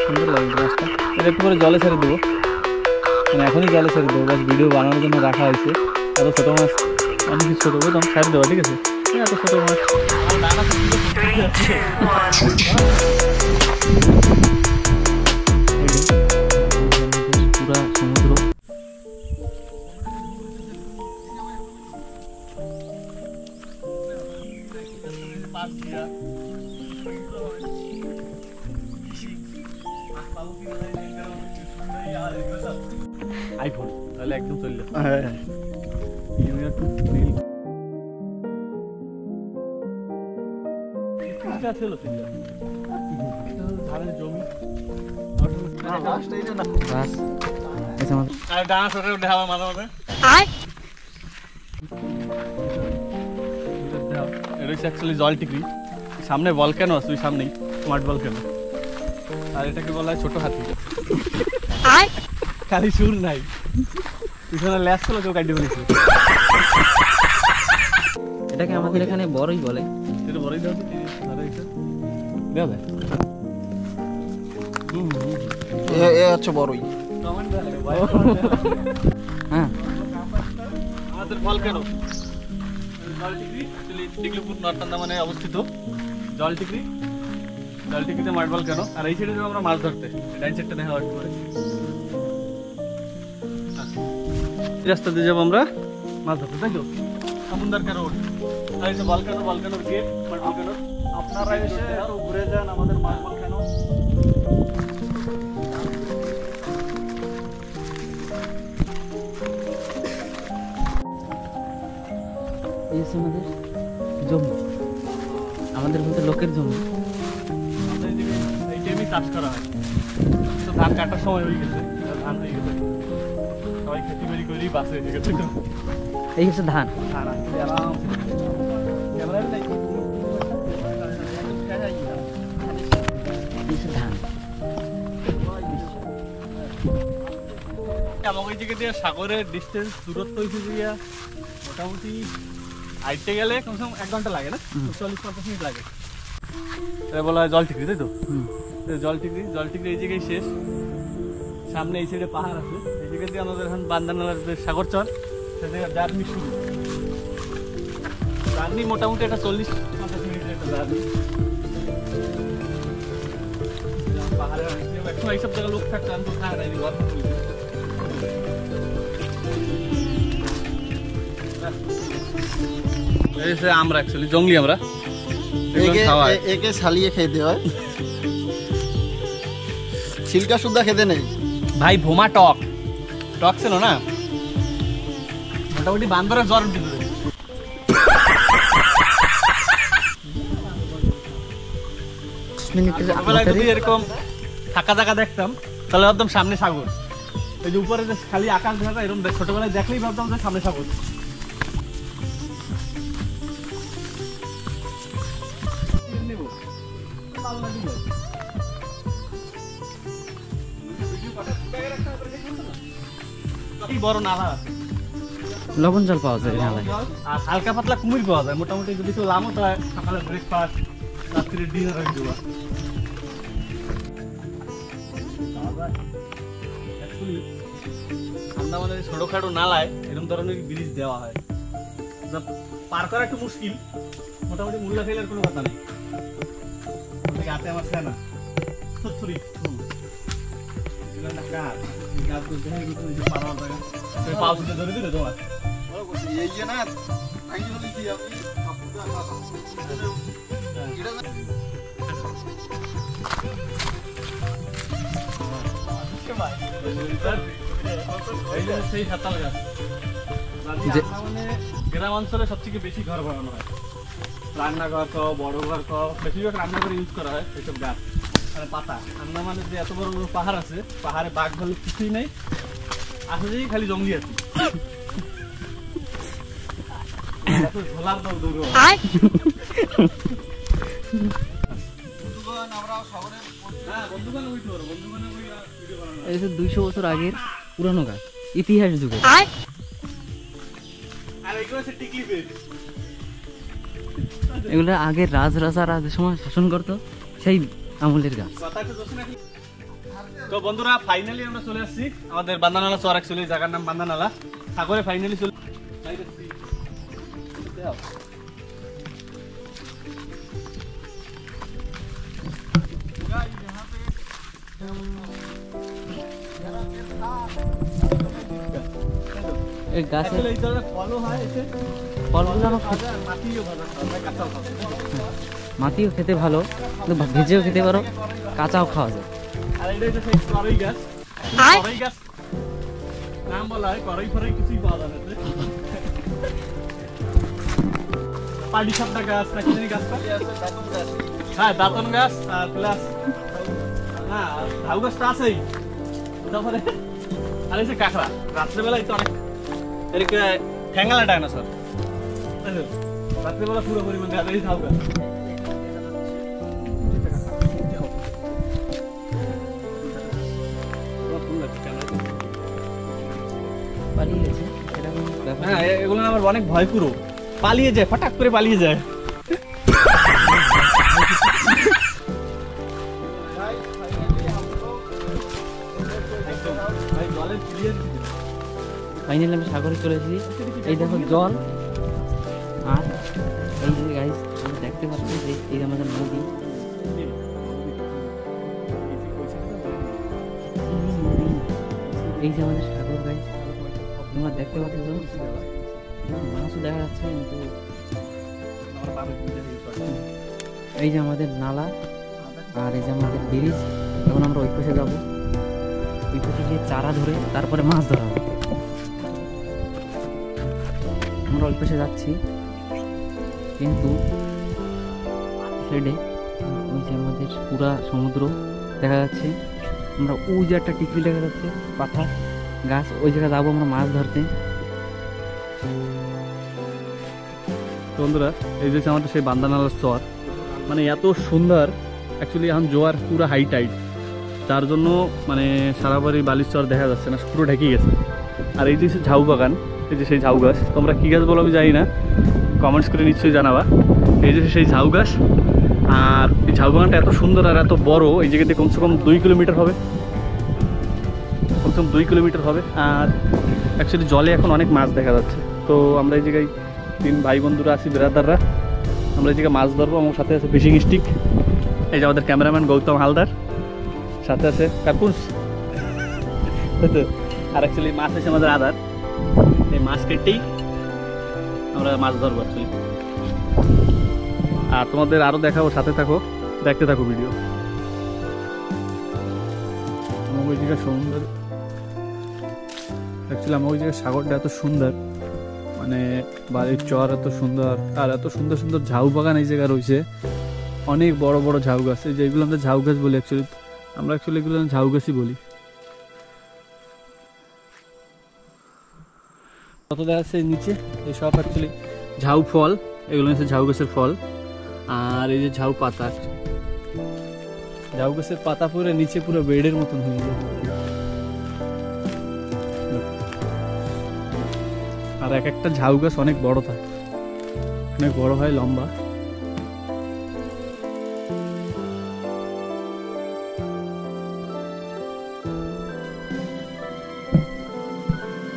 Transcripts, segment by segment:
সুন্দর লাগে মাছটা। এটা একটু করে জলে ছেড়ে দেবো, মানে এখনই জলে ছেড়ে দেবো, বাস ভিডিও বানানোর জন্য রাখা হয়েছে। এত ছোটো মাছ অনেক কিছু ছোটো বলতাম ছেড়ে দেবো, ঠিক আছে? এত ছোটো মাছ পুরা সমুদ্র। আইফোন তাহলে একদম চলল। হ্যাঁ জমি জল টিকরি, সামনে ভলক্যানো আছে, ওই সামনেই স্মার্ট ভলক্যানো। আর এটাকে বলা হয় ছোট হাতি। খালি সুর নাই, পিছনে ল্যাস ছিল, কেউ কাটি বলেছে। এটাকে আমাদের এখানে বড়ই বলে। এটা বড়ই দাও তো, দেওয়া যায়। এ হচ্ছে বড়ই। হ্যাঁ আমাদের ভলক্যানো জল টিকরি, অ্যাকচুয়ালি টিকলিপুর নর্থ আন্দামানে অবস্থিত জল টিকরি। জল টিকরিতে মাঠ ভলক্যানো। আর এই সাইডে যাবো আমরা মাছ ধরতে, ডাইন সাইডটা দেখা একটু করে। এই রাস্তা দিয়ে যাবো আমরা মাছ ধরতে, তাই তো? সমুদ্রকে রোড, আর এই যে ভলক্যানো, ভলক্যানোর গেট, মাঠ ভলক্যানোর। আপনারা এসে ঘুরে যান আমাদের মাঠ ভলক্যানো। এই হচ্ছে আমাদের জমি, আমাদের বলতে লোকের জমি। এই টাইমে চাষ করা হয়, তো ধান কাটার সময় হয়ে গেছে, ধান হয়ে গেছে, সবাই খেতে বাড়ি করেই বাঁচে হয়ে গেছে। এই হচ্ছে ধান। ধান আসলে আরামসে ক্যামেরা নাই, এই হচ্ছে ধান। আমাকে এই জায়গা দিয়ে সাগরের ডিস্টেন্স দূরত্ব হয়েছে যে মোটামুটি হাইটে গেলে কমসে কম 1 ঘন্টা লাগে না, 40-50 মিনিট লাগে। এটা বলা হয় জল টিকরি, তাই তো? জল টিকরি, জল টিকরি এই জায়গায় শেষ। সামনে এই সাইডে পাহাড় আছে, এই জায়গা দিয়ে আমাদের এখন বান্দানালার যে সাগর চর, সে জায়গায় জার্নি শুরু। জার্নি মোটামুটি একটা 40-50 মিনিটের একটা জার্নি। পাহাড়ে একসময় এইসব জায়গায় লোক থাকতো, আমি তো খায় নাই, গল্প করি। আমরা অ্যাকচুয়ালি জঙ্গলি, আমরা একে ছালিয়ে খেতে হয়, ছিলকা সুদ্ধা খেতে নেই ভাই। ভোমা টক টক ছিল না, মোটামুটি বান্দরের জ্বর দিল। যদি এরকম ফাঁকা জায়গা দেখতাম তাহলে ভাবতাম সামনে সাগর। এই যে উপরে যে খালি আকাশ দেখা যায়, এরকম ছোটবেলায় দেখলেই ভাবতাম যে সামনে সাগর। বড় নালা আছে, লবণ জল পাওয়া যায় নালায়। আর হালকা পাতলা কুমির পাওয়া যায়। মোটামুটি যদি কেউ লামো তো সকালে ব্রেকফাস্ট, রাত্রির ডিনার হয়ে যাওয়া। আন্দামানের ছোটখাটো নালায় এরকম ধরনের ব্রিজ দেওয়া হয়, পার করা একটু মুশকিল। মোটামুটি মূল্য ফেলার কোনো কথা নেই। হাতে আমার সেনা ছুরি ধরে দিলে তোমার সেই সাতাল গাছ। গ্রাম অঞ্চলে সবথেকে বেশি ঘর বানানো হয়, রান্নাঘর কও, বড় ঘর কও, বেশিরভাগ রান্নাঘরে ইউজ করা হয় এইসব গাছ। মানে পাতা। আন্দামানের যে এত বড় বড় পাহাড় আছে, পাহাড়ে বাঘ ভালুক কিছুই নেই, আসে যেই খালি জঙ্গলি আছে। ঝোলার দল দৌড়। এই যে 200 বছর আগের পুরানো গাছ, ইতিহাস যুগে। এগুলো আগের রাজরাজারা যে সময় শাসন করতো সেই আমলের গাছ। তো বন্ধুরা ফাইনালি আমরা চলে আসছি আমাদের বান্দানালা চর, অ্যাকচুয়ালি জায়গার নাম বান্দানালা। সাগরে ফাইনালি চলে এই গাছে এই ধরনের ফলও হয় এসে, ফলগুলো মাটিও খেতে ভালো, কিন্তু ভেজেও খেতে পারো, কাঁচাও খাওয়া যায়। আর এটা হচ্ছে সেই করই গাছ। করই গাছ নাম বলা হয়, করই ফরই কিছুই পাওয়া যায় না। পাটি সাপটা গাছ না কি জানি গাছটা? হ্যাঁ দাঁতন গাছ আর প্লাস না ঝাউ গাছটা আছেই। তারপরে আর এই যে কাঁকড়া, রাত্রেবেলায় তো অনেক এদিকে ঠ্যাঙ্গালা ডাইনোসর, রাত্রেবেলা পুরো পরিমাণ গাছ, এই ঝাউ গাছ। পালিয়ে গেছে এরকম ব্যাপার। হ্যাঁ এগুলো আমার অনেক ভয়, পুরো পালিয়ে যায়, ফটাক করে পালিয়ে যায়। ফাইনালি আমি সাগরে চলে এসেছি। এই দেখো জল, আর এই যে গাইস আমরা দেখতে পাচ্ছি যে এই আমাদের নদী, এই যে আমাদের সাগর গাইস, তোমরা দেখতে পাচ্ছ মাছও দেখা যাচ্ছে, কিন্তু এই যে আমাদের নালা আর এই যে আমাদের ব্রিজ। এখন আমরা ওই পাশে যাবো, ওই পাশে গিয়ে চারা ধরে তারপরে মাছ ধরা হবে। আমরা ওই পাশে যাচ্ছি, কিন্তু সাইডে ওই যে আমাদের পুরা সমুদ্র দেখা যাচ্ছে। আমরা ওই যে একটা টিকলি দেখা যাচ্ছে, পাথা গাছ, ওই জায়গায় যাবো আমরা মাছ ধরতে। বন্ধুরা এই যে আমাদের সেই বান্দানালার চর, মানে এত সুন্দর। অ্যাকচুয়ালি এখন জোয়ার পুরো হাই টাইড, যার জন্য মানে সারা বাড়ি বালির চর দেখা যাচ্ছে না, পুরো ঢেকে গেছে। আর এই যে ঝাউ বাগান, এই যে সেই ঝাউ গাছ, তোমরা কী গাছ বলো আমি জানি না, কমেন্টস করে নিশ্চয়ই জানাবা। এই যে সেই ঝাউ গাছ, আর এই ঝাউ বাগানটা এত সুন্দর আর এত বড়, এই জায়গাতে কমসে কম 2 কিলোমিটার হবে, কমসে কম 2 কিলোমিটার হবে। আর অ্যাকচুয়ালি জলে এখন অনেক মাছ দেখা যাচ্ছে। তো আমরা এই জায়গায় 3 ভাই বন্ধুরা আছি, ব্রাদাররা, আমরা এই জায়গায় মাছ ধরবো। আমার সাথে আছে ফিশিং স্টিক, এই যে আমাদের ক্যামেরাম্যান গৌতম হালদার, সাথে আছে কাকুস। আর অ্যাকচুয়ালি মাছ আছে আমাদের আদার, এই মাছ কেটেই আমরা মাছ ধরবো অ্যাকচুয়ালি। আর তোমাদের আরও দেখাবো, সাথে থাকো, দেখতে থাকো ভিডিও। আমার ওই জায়গায় সুন্দর, অ্যাকচুয়ালি আমার ওই জায়গায় সাগরটা এত সুন্দর, মানে বাড়ির চর এত সুন্দর, আর এত সুন্দর সুন্দর ঝাউ বাগান এই জায়গায় রয়েছে। অনেক বড় বড় ঝাউ গাছ, এই যেগুলো আমরা ঝাউ গাছ বলি, অ্যাকচুয়ালি আমরা এগুলো ঝাউ গাছই বলি। কত দেখা যাচ্ছে নিচে, এই সব অ্যাকচুয়ালি ঝাউ ফল, এগুলো হচ্ছে ঝাউ গাছের ফল। আর এই যে ঝাউ পাতা, ঝাউ গাছের পাতা পুরো নিচে পুরো বেডের মতন হয়ে যায়। আর এক একটা ঝাউ গাছ অনেক বড় থাকে, অনেক বড় হয়, লম্বা।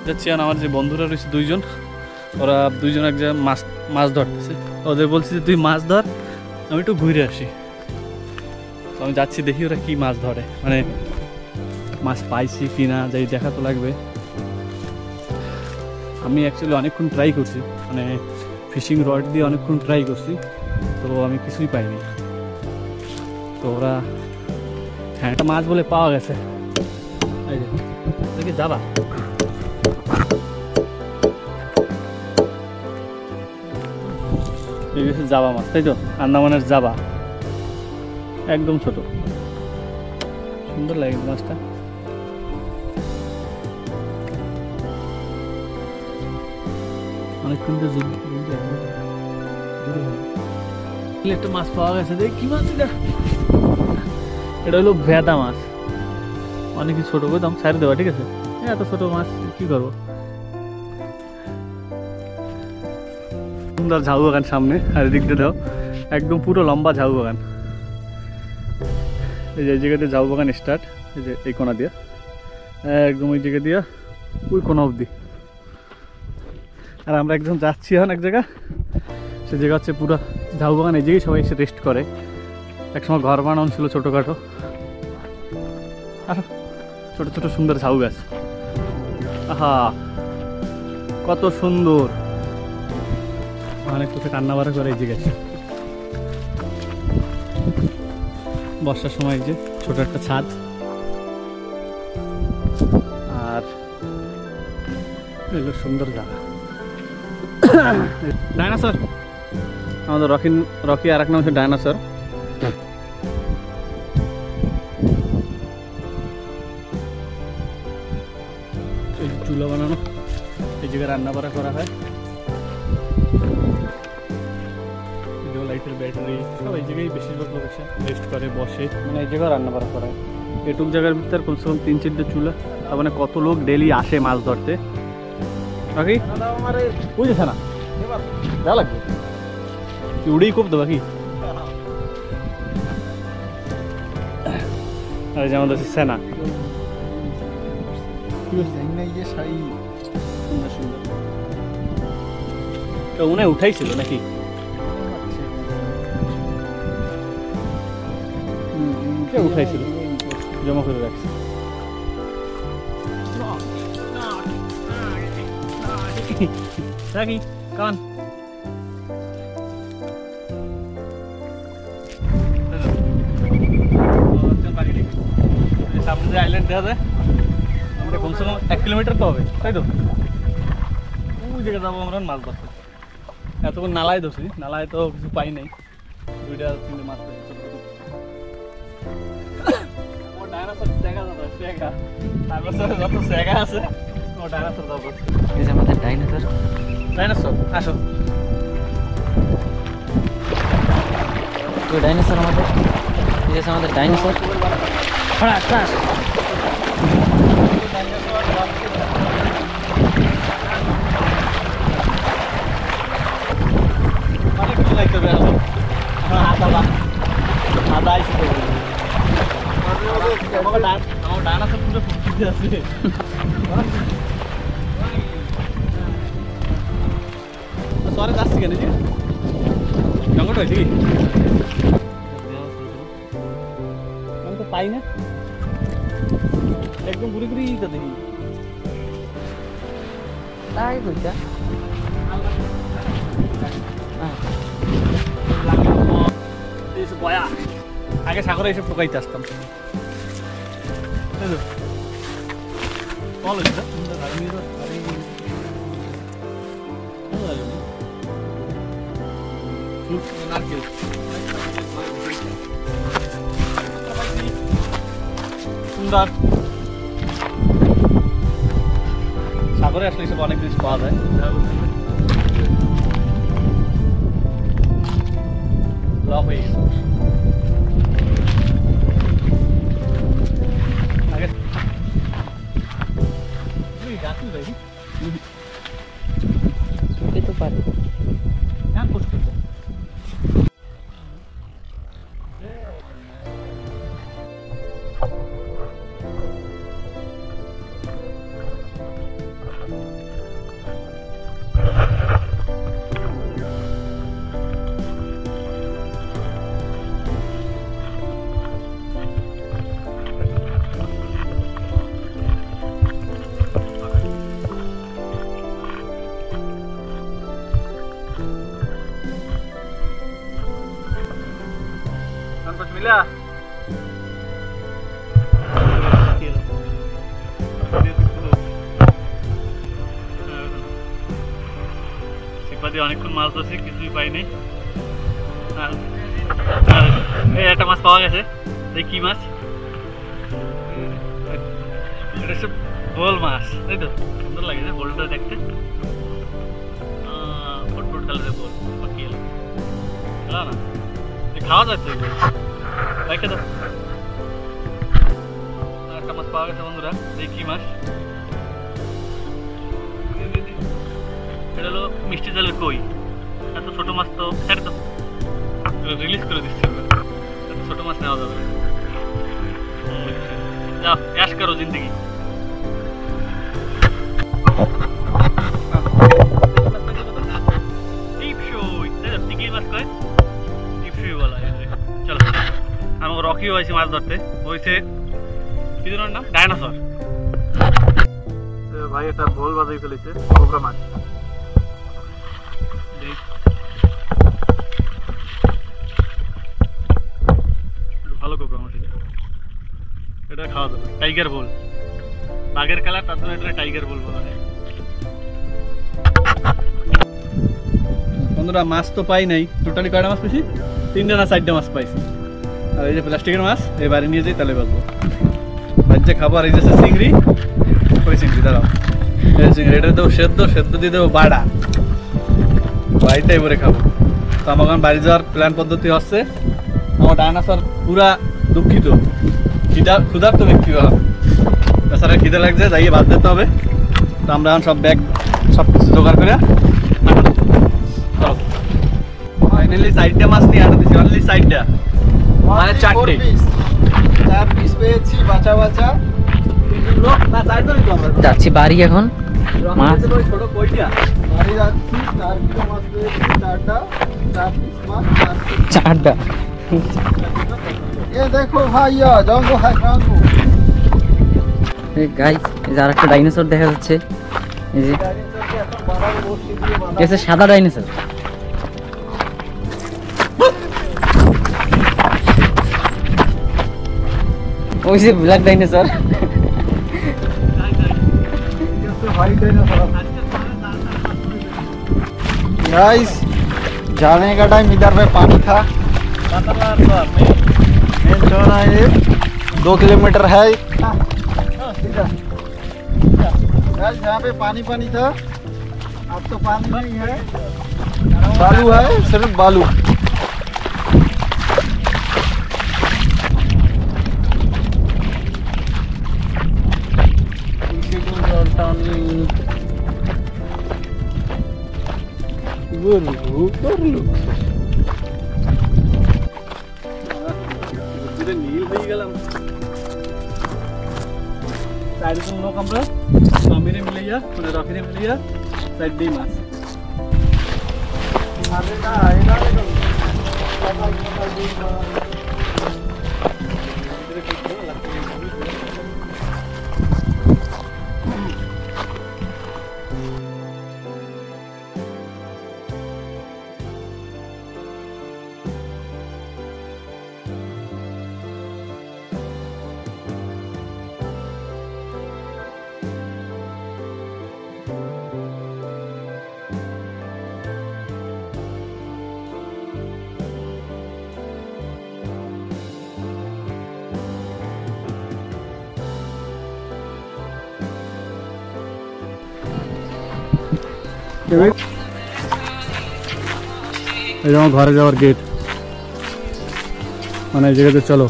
যাচ্ছি আর আমার যে বন্ধুরা রয়েছে 2 জন, ওরা 2 জন এক জায়গায় মাছ ধরতেছে। ওদের বলছি যে তুই মাছ ধর, আমি একটু ঘুরে আসি। তো আমি যাচ্ছি, দেখি ওরা কি মাছ ধরে, মানে মাছ পাইছি কি না যাই দেখা তো লাগবে। আমি অ্যাকচুয়ালি অনেকক্ষণ ট্রাই করছি, মানে ফিশিং রড দিয়ে অনেকক্ষণ ট্রাই করছি, তো আমি কিছুই পাইনি। তো ওরা হ্যাঁ একটা মাছ বলে পাওয়া গেছে, এই যে দেখি যাবা, এই গেছে জাবা মাছ, তাই তো আন্দামানের জাবা, একদম ছোট, সুন্দর লাগে মাছটা। অনেকক্ষণ তো একটা মাছ পাওয়া গেছে, দেখ কি মাছ এটা, এটা হলো ভেদা মাছ, অনেকই ছোট, দাম ছাড়ে দেওয়া, ঠিক আছে, এত ছোট মাছ কি করবো। সুন্দর ঝাউ বাগান সামনে, আর এদিক দিয়ে দাও একদম পুরো লম্বা ঝাউ বাগান। এই যে এই জায়গাতে ঝাউ বাগান স্টার্ট, এই যে এই কোনা দিয়া একদম ওই জায়গা দিয়া ওই কোনা অবধি। আর আমরা একদম যাচ্ছি এখন এক জায়গা, সে জায়গা হচ্ছে পুরো ঝাউ বাগান। এই জায়গায় সবাই এসে রেস্ট করে, একসময় ঘর বানানো ছিল ছোটোখাটো। আর ছোটো ছোটো সুন্দর ঝাউ গাছ, আহা কত সুন্দর। অনেক কোথায় কান্না বাড়া করে এই জায়গায়। বর্ষার সময় যে ছোট একটা ছাদ, আর এগুলো সুন্দর জায়গা। ডাইনোসর, আমাদের রকি আর এক নাম হচ্ছে ডাইনোসর। চুলা বানানো, এই জায়গায় রান্না বাড়া করা হয়। লাইটের ব্যাটারি সব এই জায়গায় বেশিরভাগ লোক এসে রেস্ট করে, বসে, মানে এই জায়গায় রান্না বাড়া করা হয়। এটুক জায়গার ভিতরে কমসে কম 3-4টে চুলা, তার মানে কত লোক ডেলি আসে মাছ ধরতে। বাকি বুঝেছে না যা লাগবে কি উড়েই খুব তো বাকি। আর যে আমাদের সেনা উনি উঠাইছিল নাকি? উঠাইছিল, জমা করে রাখছে। রাখি কান সামনে যে আইল্যান্ড দেখা যায়, আমাদের কমসে কম 1 কিলোমিটার তো হবে, তাই তো? ওই জায়গায় যাবো আমরা মাছ ধরতে। এতক্ষণ নালায় ধরছি, নালায় তো কিছু পাই নাই, 2-3টে মাছ পাইছি। ডাইনোসর আসো, ডাইনোসর আমাদের, ঠিক আছে আমাদের ডাইনোসর। অনেক কিছু লাগতে হবে, আদা আইসি আমার ডাইনোসর পুরো ফুটতে আছে। সরে যাচ্ছি কেন যে জঙ্গল হয়েছে কি আমি তো পাই না, একদম ঘুরে ঘুরে তো দেখি। তাই বুঝা আগে সাগরে এসে টোকাইতে আসতাম। সুন্দর সাগরে আসলে এসব অনেক জিনিস পাওয়া যায়। লাভ হয়ে গেছে আগে গাছই ভাই তো পারে। হ্যাঁ কষ্ট मिला সিপাদি অনেকক্ষণ মাছ ধরছি, কিছুই পাইনি। একটা মাছ পাওয়া গেছে, এই কি মাছ? এটা হচ্ছে বোল মাছ, তাই তো? সুন্দর লাগে বোলটা দেখতে, ফুটফুট কালারের বোল। বাকি এলো না, খাওয়া যাচ্ছে রেখে দাও। একটা মাছ পাওয়া গেছে বন্ধুরা, দেখি মাছ। এটা হলো মিষ্টি জলের কই। এত ছোট মাছ তো ছেড়ে তো রিলিজ করে দিচ্ছে, এত ছোট মাছ নেওয়া যাবে। जाओ ऐश करो जिंदगी चलो हम रॉकी হয়েছে মাছ ধরতে হয়েছে কি ধরনের নাম ডাইনোসর ভাই এটা গোল বাজাই ফেলেছে কোবরা মাছ ভালো কোবরা মাছ এটা খাওয়া যাবে টাইগার বোল বাঘের কালার তার জন্য এটা টাইগার বোল বলা হয় বন্ধুরা মাছ তো পাই নাই টোটালি কয়টা মাছ পেয়েছি 3টা না 4টা মাছ পাইছি আর এই যে প্লাস্টিকের মাছ এই বাড়ি নিয়ে যাই তাহলে বাঁচবো বাচ্চা খাবো আর এই যে চিংড়ি ওই চিংড়ি দাঁড়াও এই চিংড়ি এটা দেবো সেদ্ধ দিয়ে দেবো বাড়া বাড়িটাই ভরে খাবো তো আমার এখন বাড়ি যাওয়ার প্ল্যান পদ্ধতি হচ্ছে আমার ডাইনোসর পুরা দুঃখিত ক্ষুধার্ত ব্যক্তি হলাম তাছাড়া খিদে লাগছে যাইয়ে বাদ দিতে হবে তো আমরা এখন সব ব্যাগ সব কিছু জোগাড় করে ফাইনালি 4টা মাছ নিয়ে আনতে দিছি অনলি 4টা মানে 4টে 4 পিস পেয়েছি বাঁচা বাঁচা লোক না 4টা নিতে আমরা যাচ্ছি বাড়ি এখন মাছ ছোট কইটা বাড়ি যাচ্ছি 4 কিলো মাছ পেয়েছি 4টা 4 পিস মাছ 4টা এ দেখো ভাইয়া জঙ্গল হাই জঙ্গল গাইস এই যে আরেকটা ডাইনোসর দেখা যাচ্ছে এই যে ডাইনোসরকে এখন বাড়ার বসি দিয়ে বাঁধা এটা সাদা ডাইনোসর ওই যে ব্ল্যাক ডাইনোসর गाइस जाने का टाइम इधर पे पानी था मेन चौरा है 2 किलोमीटर है गाइस यहाँ पे पानी था अब तो पानी नहीं है बालू है सिर्फ बालू নীল হয়ে গেলাম চারিদিন লোক আমরা স্বামীরে মিলাইয়া মানে রকিরে মিলাইয়া 4 মাছ ঘরে যাওয়ার গেট মানে এই জায়গাতে চলো